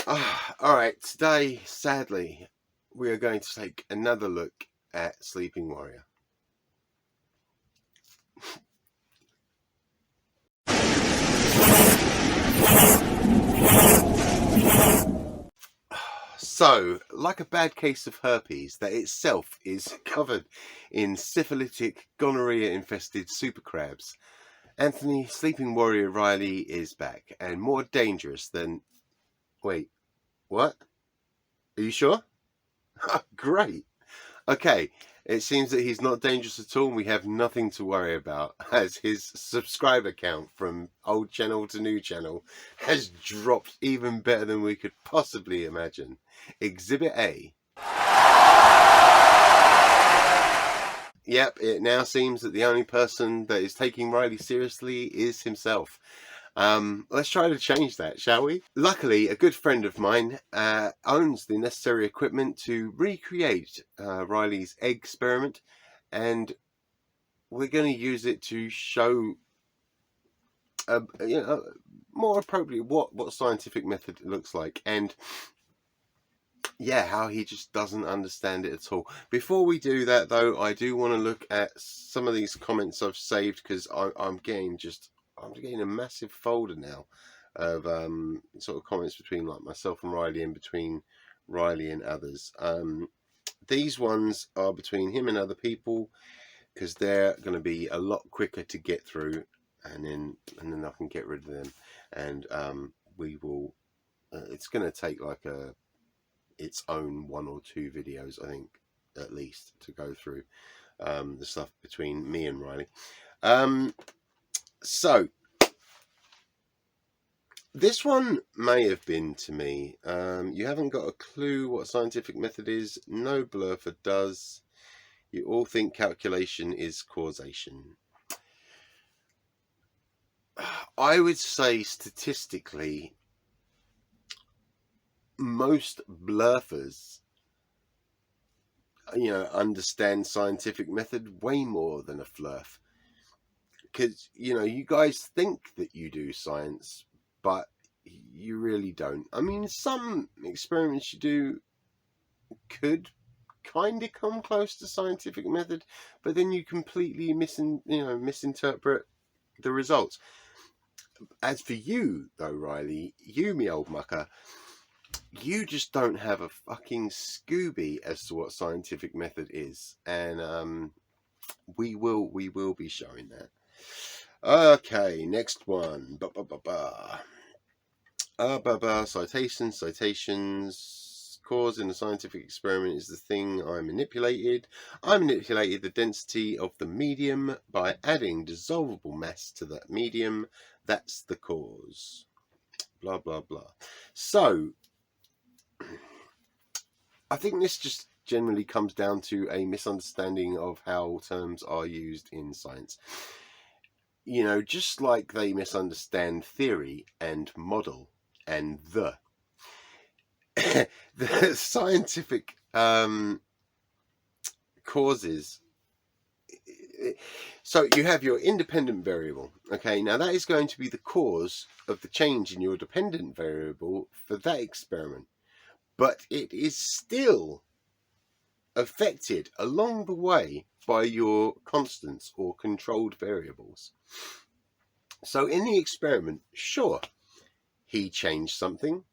Alright, today, sadly, we are going to take another look at Sleeping Warrior. So, like a bad case of herpes that itself is covered in syphilitic, gonorrhea-infested super crabs, Anthony Sleeping Warrior Riley is back, and more dangerous than... Wait, what? Are you sure? Great. Okay, it seems that he's not dangerous at all, and we have nothing to worry about, as his subscriber count from old channel to new channel has dropped even better than we could possibly imagine. Exhibit A. Yep, it now seems that the only person that is taking Riley seriously is himself. Let's try to change that, shall we? Luckily, a good friend of mine owns the necessary equipment to recreate Riley's Eggs-periment, and we're going to use it to show, more appropriately what scientific method looks like, and yeah, how he just doesn't understand it at all. Before we do that, though, I do want to look at some of these comments I've saved, because I'm getting a massive folder now of sort of comments between like myself and Riley, and between Riley and others. These ones are between him and other people, because they're going to be a lot quicker to get through, and then I can get rid of them, and we will. It's going to take like its own 1 or 2 videos, I think, at least, to go through the stuff between me and Riley. So this one may have been to me. You haven't got a clue what scientific method is. No blurfer does. You all think calculation is causation. I would say statistically, most blurfers, understand scientific method way more than a flurf. Because, you guys think that you do science, but you really don't. I mean, some experiments you do could kind of come close to scientific method, but then you completely misinterpret the results. As for you, though, Riley, you, me old mucker, you just don't have a fucking Scooby as to what scientific method is, and we will be showing that. Okay, next one. Citations. Cause in a scientific experiment is the thing I manipulated. I manipulated the density of the medium by adding dissolvable mass to that medium. That's the cause. Blah, blah, blah. So, I think this just generally comes down to a misunderstanding of how terms are used in science. Just like they misunderstand theory and model and the scientific causes. So you have your independent variable. Okay, now that is going to be the cause of the change in your dependent variable for that experiment. But it is still affected along the way by your constants or controlled variables. So in the experiment, sure, he changed something.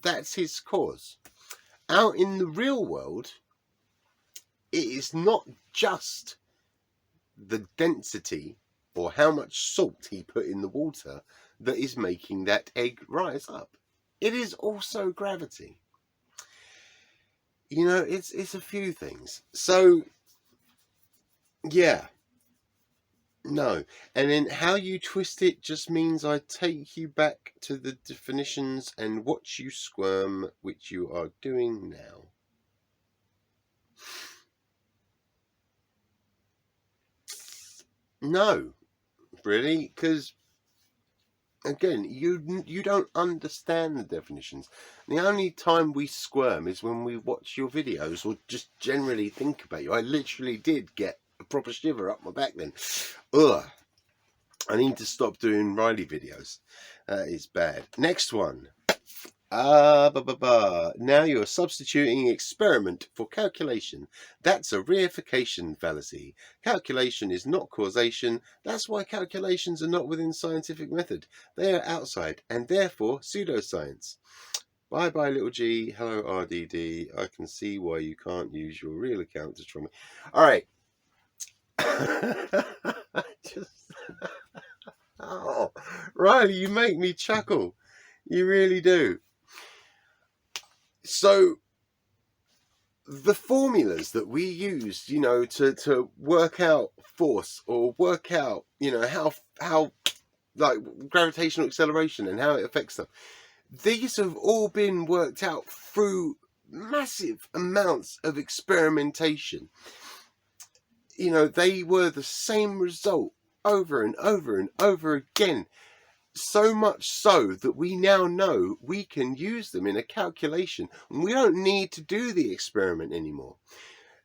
That's his cause. Out in the real world, it is not just the density or how much salt he put in the water that is making that egg rise up. It is also gravity. It's a few things. So, yeah. No. And then how you twist it just means I take you back to the definitions and watch you squirm, which you are doing now. No. Really? Because, again, you don't understand the definitions. The only time we squirm is when we watch your videos or just generally think about you. I literally did get a proper shiver up my back then. Ugh. I need to stop doing Riley videos. That is bad. Next one. Now you're substituting experiment for calculation. That's a reification fallacy. Calculation is not causation. That's why calculations are not within scientific method. They are outside, and therefore pseudoscience. Bye bye, little G. Hello, RDD. I can see why you can't use your real account to troll me. All right. Oh, Riley, you make me chuckle. You really do. So the formulas that we use, to work out force or work out, how like gravitational acceleration and how it affects them, these have all been worked out through massive amounts of experimentation. They were the same result over and over and over again. So much so that we now know we can use them in a calculation, and we don't need to do the experiment anymore.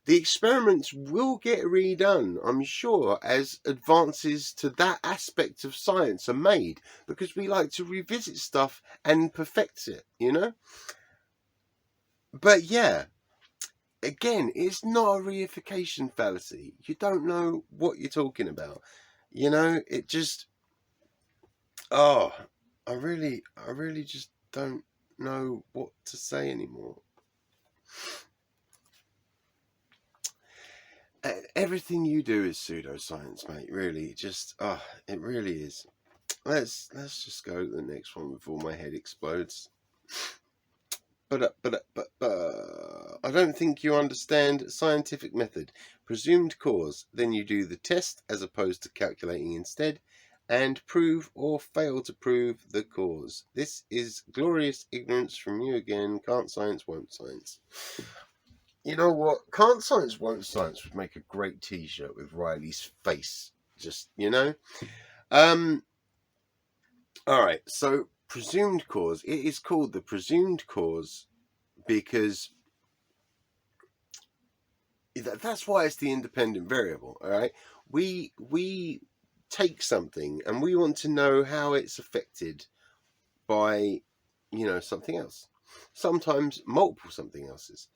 The experiments will get redone, I'm sure, as advances to that aspect of science are made, because we like to revisit stuff and perfect it, But yeah, again, it's not a reification fallacy. You don't know what you're talking about. It just... Oh, I really just don't know what to say anymore. Everything you do is pseudoscience, mate. Really, it really is. Let's just go to the next one before my head explodes. But I don't think you understand scientific method. Presumed cause, then you do the test as opposed to calculating instead, and prove or fail to prove the cause. This is glorious ignorance from you again. Can't science, won't science. You know what? Can't science, won't science would make a great t-shirt with Riley's face. Just, Alright, so presumed cause. It is called the presumed cause because that's why it's the independent variable, alright? We take something and we want to know how it's affected by, something else. Sometimes multiple something else's.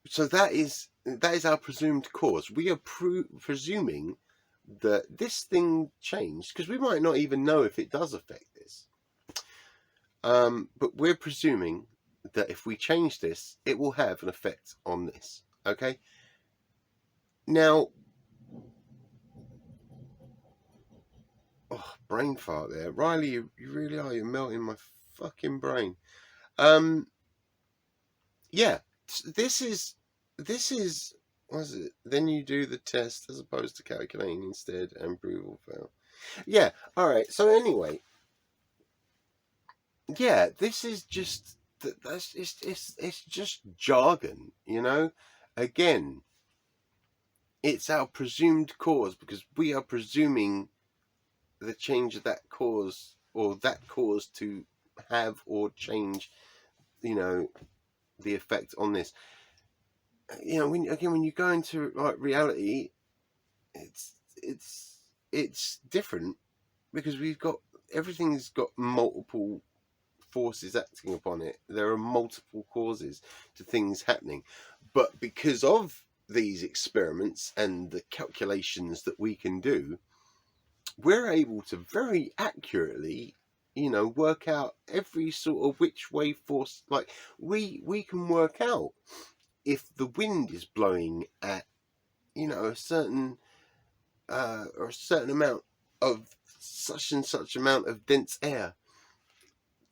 So that is our presumed cause. We are presuming that this thing changed, because we might not even know if it does affect this. But we're presuming that if we change this, it will have an effect on this. Okay? Now, brain fart there. Riley, you really are. You're melting my fucking brain. Yeah, this is, what is it? Then you do the test as opposed to calculating instead and prove or fail. Yeah, alright, so anyway. Yeah, this is just, it's just jargon, Again, it's our presumed cause because we are presuming the change of that cause or that cause to have or change, the effect on this. When you go into like reality, it's different because everything's got multiple forces acting upon it. There are multiple causes to things happening, but because of these experiments and the calculations that we can do, we're able to very accurately work out every sort of which way force. Like we can work out if the wind is blowing at a certain amount of such and such amount of dense air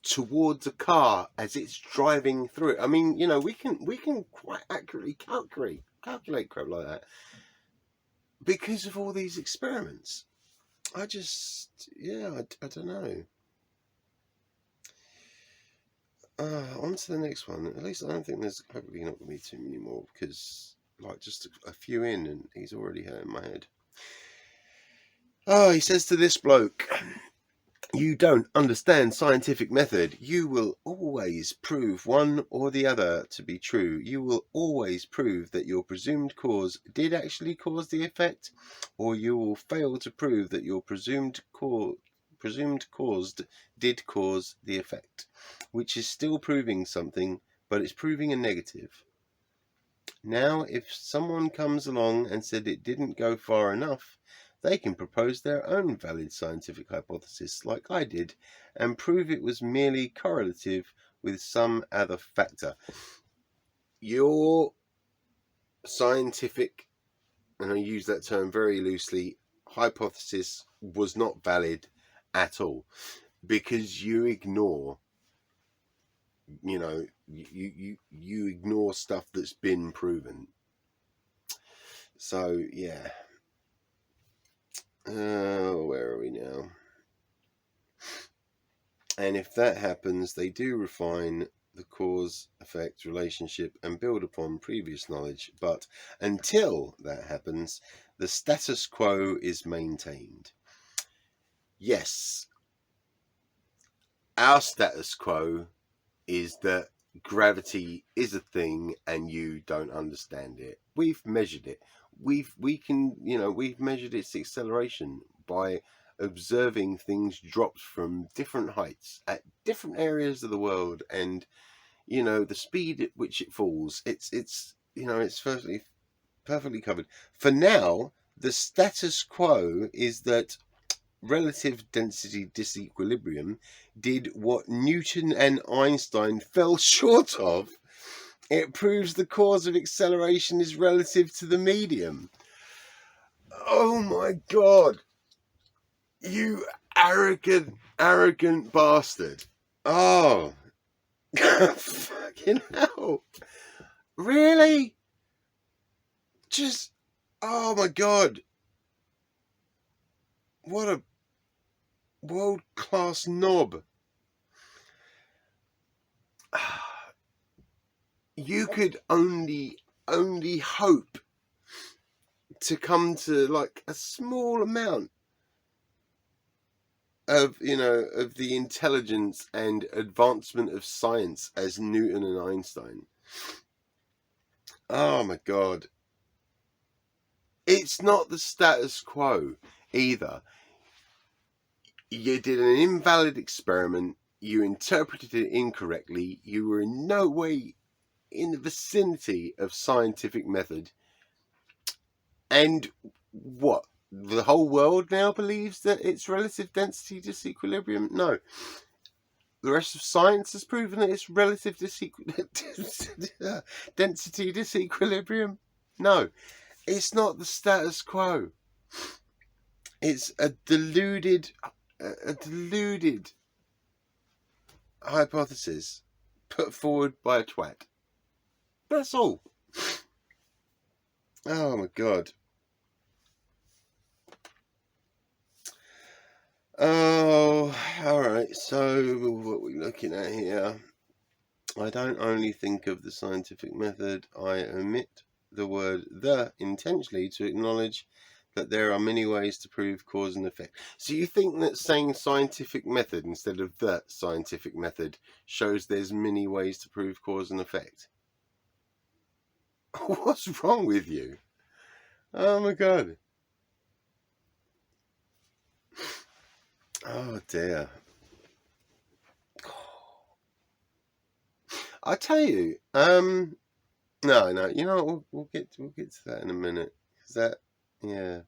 towards a car as it's driving through it. I mean, we can quite accurately calculate crap like that because of all these experiments. I don't know. On to the next one. At least I don't think there's hopefully not going to be too many more, because like just a few in and he's already hurting my head. He says to this bloke, you don't understand scientific method. You will always prove one or the other to be true. You will always prove that your presumed cause did actually cause the effect, or you will fail to prove that your presumed cause did cause the effect, which is still proving something, but it's proving a negative. Now, if someone comes along and said it didn't go far enough, they can propose their own valid scientific hypothesis, like I did, and prove it was merely correlative with some other factor. Your scientific, and I use that term very loosely, hypothesis was not valid at all, because you ignore, you ignore stuff that's been proven. So yeah, where are we now? And if that happens, they do refine the cause-effect relationship and build upon previous knowledge, but until that happens, the status quo is maintained. Yes, our status quo is that gravity is a thing and you don't understand it. We've measured it. We've measured its acceleration by observing things dropped from different heights at different areas of the world, and the speed at which it falls. It's perfectly covered. For now, the status quo is that relative density disequilibrium did what Newton and Einstein fell short of. It proves the cause of acceleration is relative to the medium. Oh my God. You arrogant bastard. Oh. Fucking hell. Really? Just, oh my God. What a world-class knob. You could only hope to come to like a small amount of the intelligence and advancement of science as Newton and Einstein. Oh my God. It's not the status quo either. You did an invalid experiment, you interpreted it incorrectly, you were in no way in the vicinity of scientific method, and what? The whole world now believes that it's relative density disequilibrium? No. The rest of science has proven that it's relative density disequilibrium? No. It's not the status quo. It's a deluded hypothesis put forward by a twat. That's all. Oh my God. Oh, alright, so what are we looking at here? I don't only think of the scientific method, I omit the word "the" intentionally to acknowledge that there are many ways to prove cause and effect. So you think that saying scientific method instead of the scientific method shows there's many ways to prove cause and effect? What's wrong with you? Oh my God. Oh dear. I tell you, no, you know what, we'll get to that in a minute. Is that, yeah.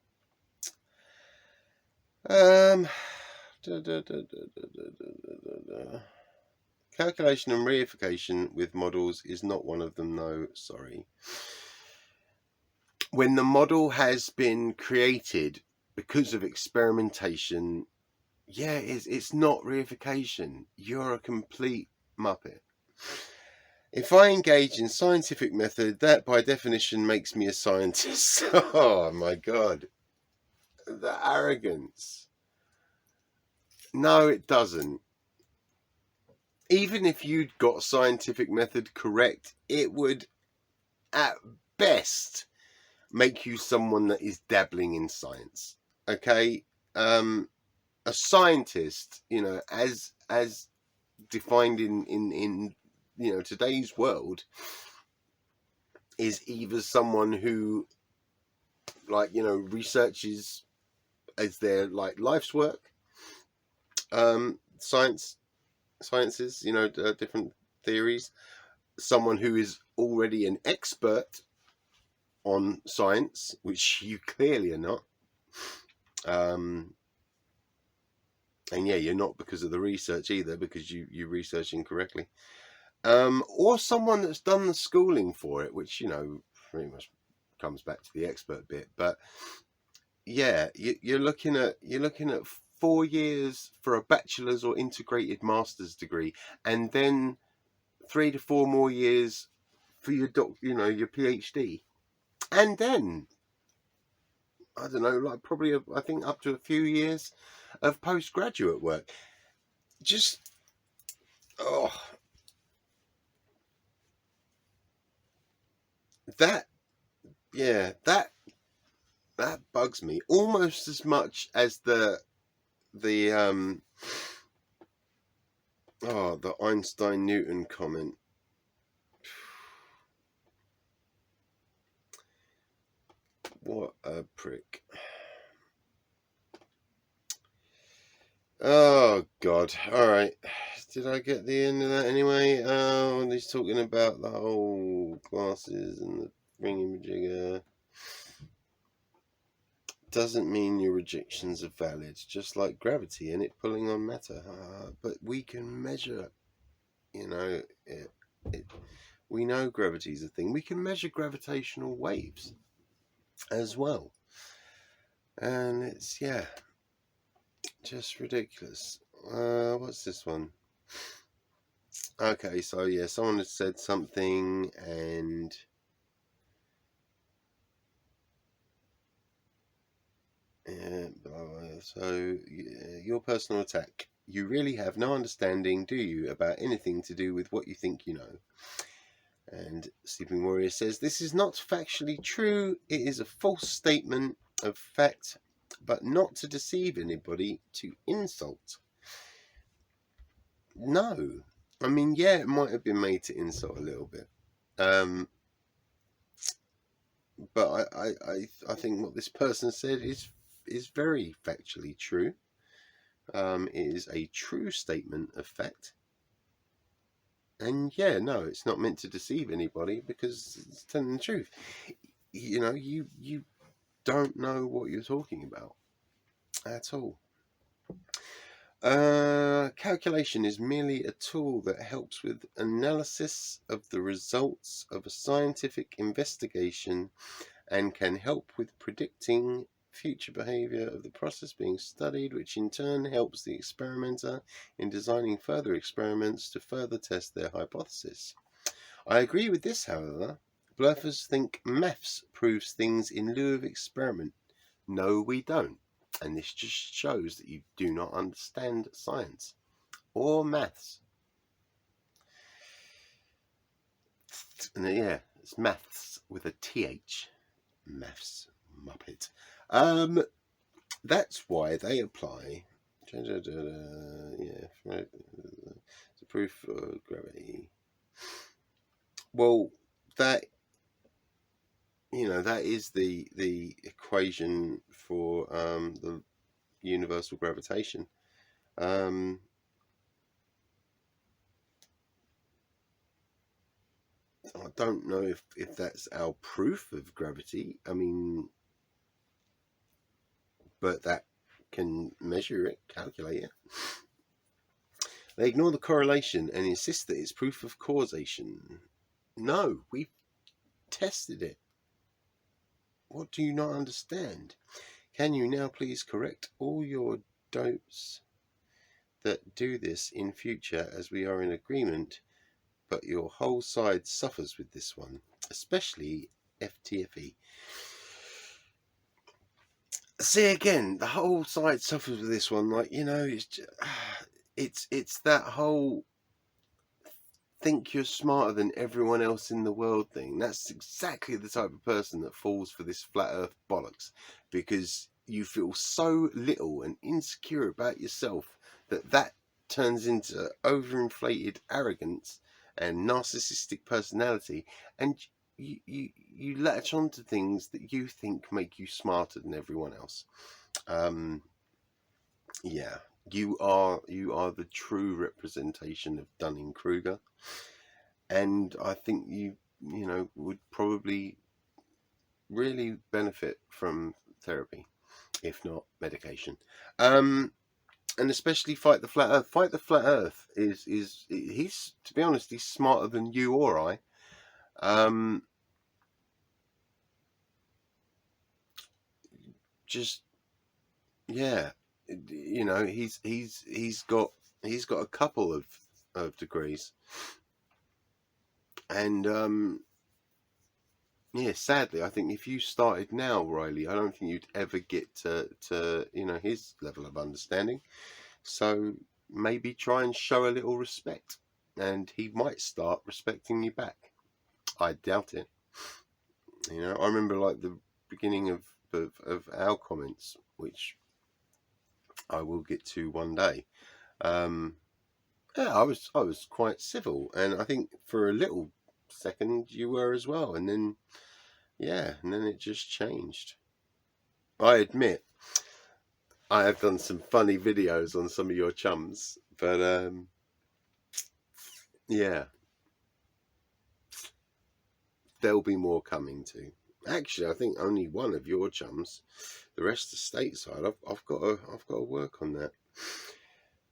Calculation and reification with models is not one of them, no, sorry. When the model has been created because of experimentation, yeah, it's not reification. You're a complete muppet. If I engage in scientific method, that by definition makes me a scientist. Oh my God. The arrogance. No, it doesn't. Even if you'd got scientific method correct, it would at best make you someone that is dabbling in science. Okay? A scientist, as defined in today's world, is either someone who researches as their life's work, sciences, you know, different theories. Someone who is already an expert on science, which you clearly are not. And yeah, you're not because of the research either, because you research incorrectly. Or someone that's done the schooling for it, which, you know, pretty much comes back to the expert bit. But yeah, you're looking at 4 years for a bachelor's or integrated master's degree, and then 3 to 4 more years for your your PhD, and then I don't know, like probably I think up to a few years of postgraduate work. Just oh, that yeah, that bugs me almost as much as the the Einstein Newton comment. What a prick. Oh God. Alright. Did I get the end of that anyway? When he's talking about the whole glasses and the thingamajigger. Doesn't mean your rejections are valid, just like gravity and it pulling on matter. But we can measure, you know, we know gravity's a thing. We can measure gravitational waves as well. And it's, yeah, just ridiculous. What's this one? Okay, so yeah, someone had said something and so your personal attack. You really have no understanding, do you, about anything to do with what you think you know? And Sleeping Warrior says, this is not factually true. It is a false statement of fact, but not to deceive anybody, to insult. No. I mean, yeah, it might have been made to insult a little bit. But I think what this person said is very factually true. It is a true statement of fact. And yeah, no, it's not meant to deceive anybody because it's telling the truth. You know, you don't know what you're talking about at all. Calculation is merely a tool that helps with analysis of the results of a scientific investigation and can help with predicting future behavior of the process being studied, which in turn helps the experimenter in designing further experiments to further test their hypothesis. I agree with this, however. Bluffers think maths proves things in lieu of experiment. No, we don't. And this just shows that you do not understand science or maths. And yeah, it's maths with a TH. Maths, Muppet. That's why they apply. Yeah, it's a proof of gravity. Well, that that is the equation for the universal gravitation. I don't know if that's our proof of gravity. I mean, but that can measure it, calculate it. They ignore the correlation and insist that it's proof of causation. No, we've tested it. What do you not understand? Can you now please correct all your doubts that do this in future, as we are in agreement, but your whole side suffers with this one, especially FTFE. See, again, the whole side suffers with this one. Like, it's that whole think you're smarter than everyone else in the world thing. That's exactly the type of person that falls for this flat earth bollocks, because you feel so little and insecure about yourself that turns into overinflated arrogance and narcissistic personality, and you latch onto things that you think make you smarter than everyone else. Yeah, You are the true representation of Dunning-Kruger, and I think you know would probably really benefit from therapy, if not medication. And especially Fight the Flat Earth. Fight the Flat Earth is he's, to be honest, he's smarter than you or I. Just yeah, you know, he's got a couple of degrees, and yeah, sadly, I think if you started now, Riley, I don't think you'd ever get to you know his level of understanding. So maybe try and show a little respect, and he might start respecting you back. I doubt it. You know, I remember like the beginning of our comments, which I will get to one day. Yeah, I was quite civil, and I think for a little second you were as well, and then yeah, and then it just changed. I admit I have done some funny videos on some of your chums, but yeah, there'll be more coming too. Actually, I think only one of your chums. The rest are stateside. I've got to work on that.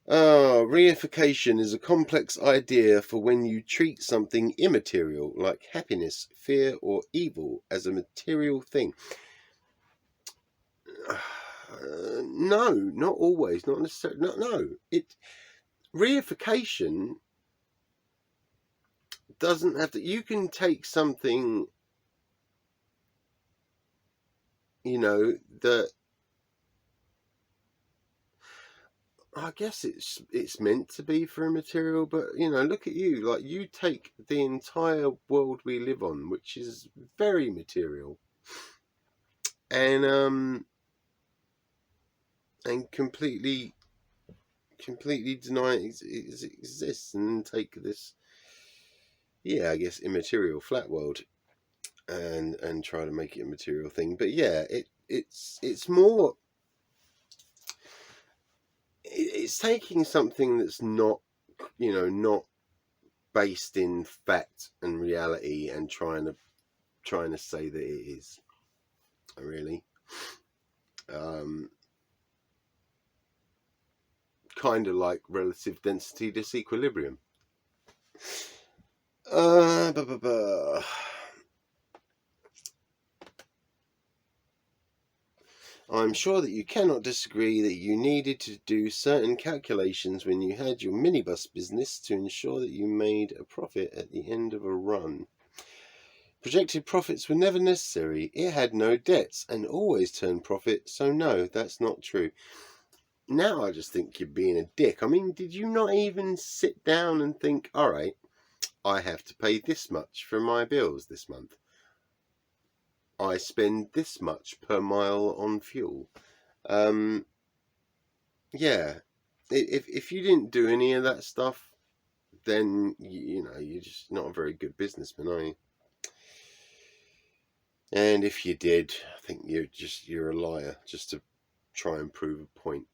Reification is a complex idea for when you treat something immaterial, like happiness, fear, or evil, as a material thing. No, not always, not necessarily. No. Reification doesn't have to. You can take something, you know, that I guess it's meant to be for a material, but you know, look at you. Like, you take the entire world we live on, which is very material, and completely deny it exists, and take this, yeah, I guess, immaterial flat world, and try to make it a material thing. But yeah, it's more, it's taking something that's not, you know, not based in fact and reality, and trying to say that it is, really. Kind of like relative density disequilibrium. Blah, blah, blah. I'm sure that you cannot disagree that you needed to do certain calculations when you had your minibus business to ensure that you made a profit at the end of a run. Projected profits were never necessary. It had no debts and always turned profit, so no, that's not true. Now I just think you're being a dick. I mean, did you not even sit down and think, all right, I have to pay this much for my bills this month. I spend this much per mile on fuel. Yeah, if you didn't do any of that stuff, then you know you're just not a very good businessman, are you? And if you did, I think you're a liar just to try and prove a point.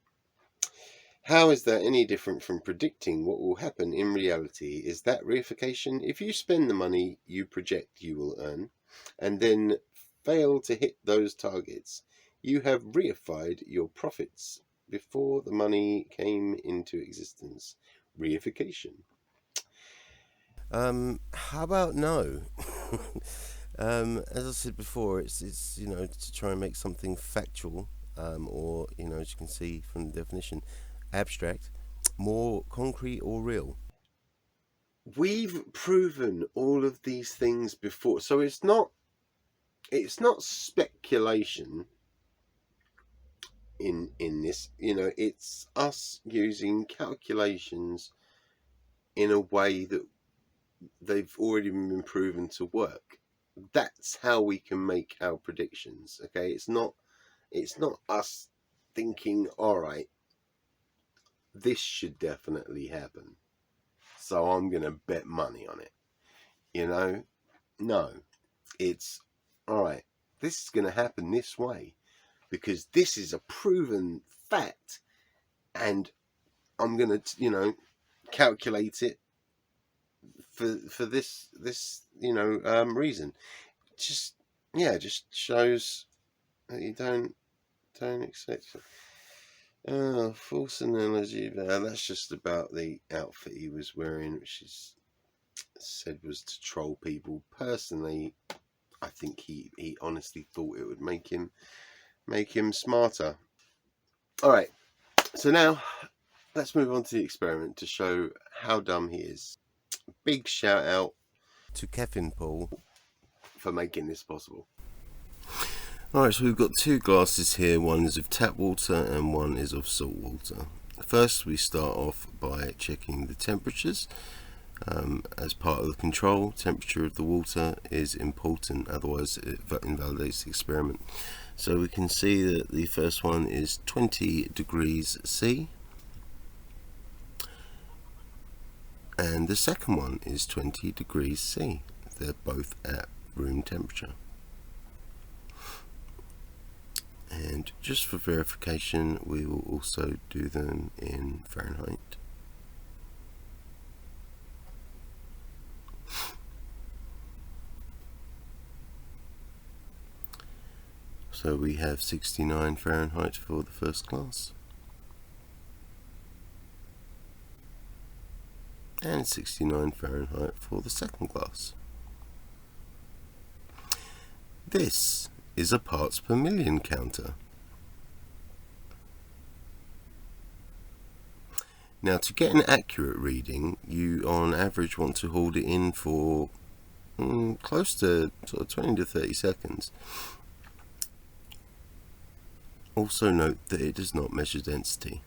How is that any different from predicting what will happen in reality? Is that reification? If you spend the money you project you will earn, and then fail to hit those targets, you have reified your profits before the money came into existence. Reification. How about no? As I said before, it's you know, to try and make something factual, or you know, as you can see from the definition, abstract, more concrete or real. We've proven all of these things before, so it's not speculation in this. You know, it's us using calculations in a way that they've already been proven to work. That's how we can make our predictions. Okay, it's not us thinking, all right, this should definitely happen, so I'm gonna bet money on it. You know, no, it's all right, this is gonna happen this way because this is a proven fact, and I'm gonna, you know, calculate it for this reason. Just, yeah, just shows that you don't accept it. False analogy there. That's just about the outfit he was wearing, which is said was to troll people. Personally, I think he honestly thought it would make him smarter. All right, so now let's move on to the experiment to show how dumb he is. Big shout out to Kevin Paul for making this possible. Alright, so we've got two glasses here. One is of tap water and one is of salt water. First, we start off by checking the temperatures. As part of the control, temperature of the water is important, otherwise it invalidates the experiment. So we can see that the first one is 20 degrees C, and the second one is 20 degrees C. They're both at room temperature. And just for verification, we will also do them in Fahrenheit. So we have 69 Fahrenheit for the first glass, and 69 Fahrenheit for the second glass. This is a parts per million counter. Now, to get an accurate reading, you on average want to hold it in for close to sort of 20 to 30 seconds. Also note that it does not measure density.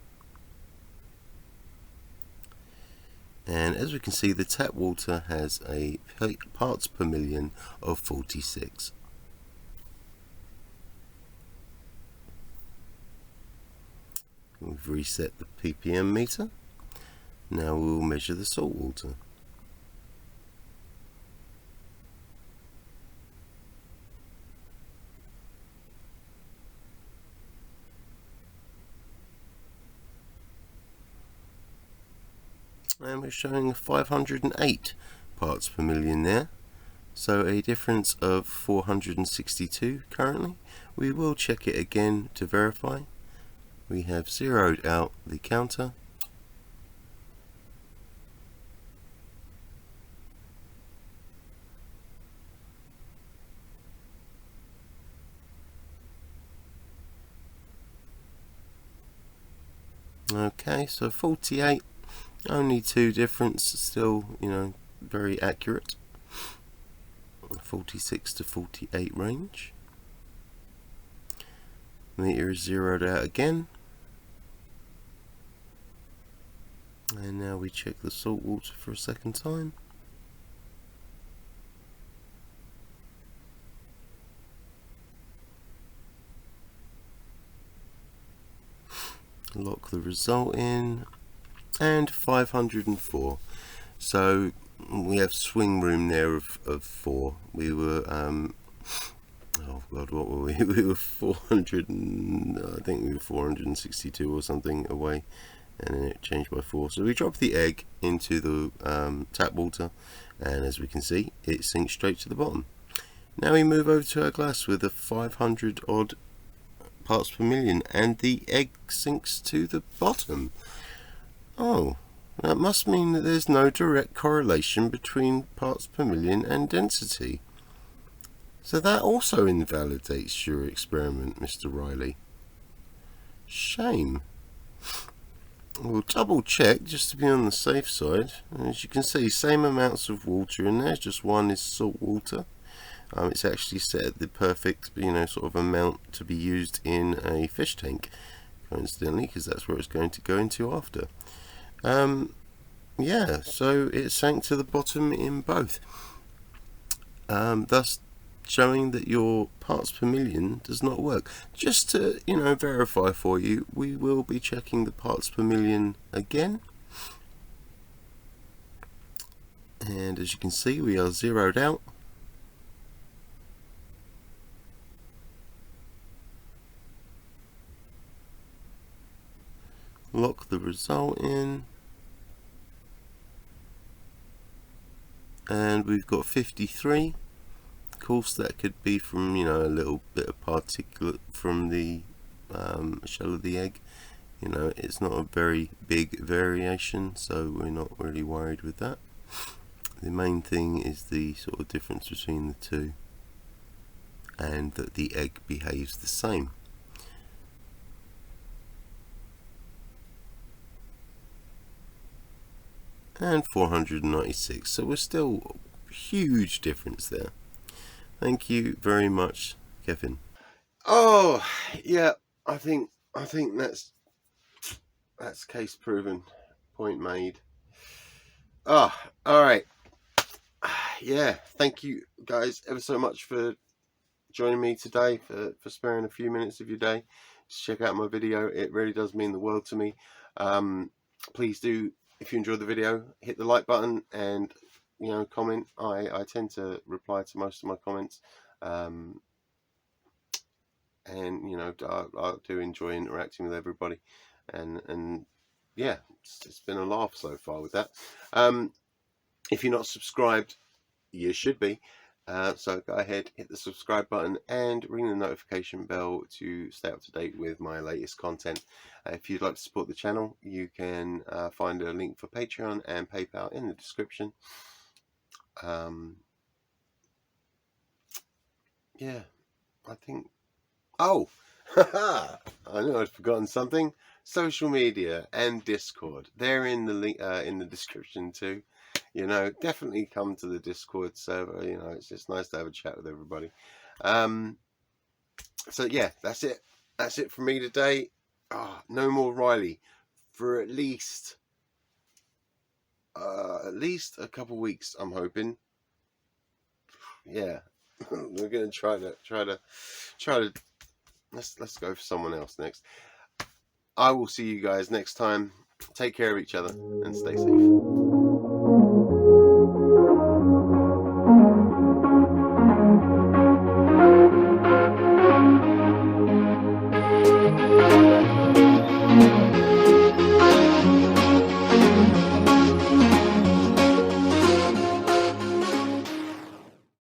And as we can see, the tap water has a parts per million of 46. We've reset the ppm meter. Now we'll measure the salt water. And we're showing 508 parts per million there, so a difference of 462 currently. We will check it again to verify. We have zeroed out the counter. Okay, so 48, only 2 difference, still, you know, very accurate. 46 to 48 range. Meter is zeroed out again. And now we check the salt water for a second time. Lock the result in, and 504. So we have swing room there of 4. We were oh god, what were we? We were 400 and, I think we were 462 or something away, and then it changed by 4. So we drop the egg into the tap water, and as we can see, it sinks straight to the bottom. Now we move over to our glass with a 500 odd parts per million, and the egg sinks to the bottom. Oh, that must mean that there's no direct correlation between parts per million and density. So that also invalidates your experiment, Mr. Riley. Shame. We'll double check just to be on the safe side. As you can see, same amounts of water in there, just one is salt water. It's actually set at the perfect, sort of amount to be used in a fish tank, coincidentally, because that's where it's going to go into after. Yeah, so it sank to the bottom in both, thus showing that your parts per million does not work. Just to, verify for you, we will be checking the parts per million again. And as you can see, we are zeroed out. Lock the result in. And we've got 53. Of course, that could be from, you know, a little bit of particulate from the shell of the egg. You know, it's not a very big variation, so we're not really worried with that. The main thing is the sort of difference between the two, and that the egg behaves the same. And 496, so we're still huge difference there. Thank you very much, Kevin. Oh yeah, I think that's case proven, point made. All right. Yeah, thank you guys ever so much for joining me today, for sparing a few minutes of your day to check out my video. It really does mean the world to me. Please do, if you enjoyed the video, hit the like button and, you know, comment. I tend to reply to most of my comments, and you know, I do enjoy interacting with everybody, and yeah, it's been a laugh so far with that. If you're not subscribed, you should be. So go ahead, hit the subscribe button and ring the notification bell to stay up to date with my latest content. If you'd like to support the channel, you can find a link for Patreon and PayPal in the description. Yeah, I think... Oh, I know I'd forgotten something. Social media and Discord. They're in the link in the description too. You know, definitely come to the Discord server. You know, it's just nice to have a chat with everybody. So yeah, that's it. That's it for me today. No more Riley for at least a couple weeks, I'm hoping. Yeah, we're gonna try to. Let's go for someone else next. I will see you guys next time. Take care of each other and stay safe.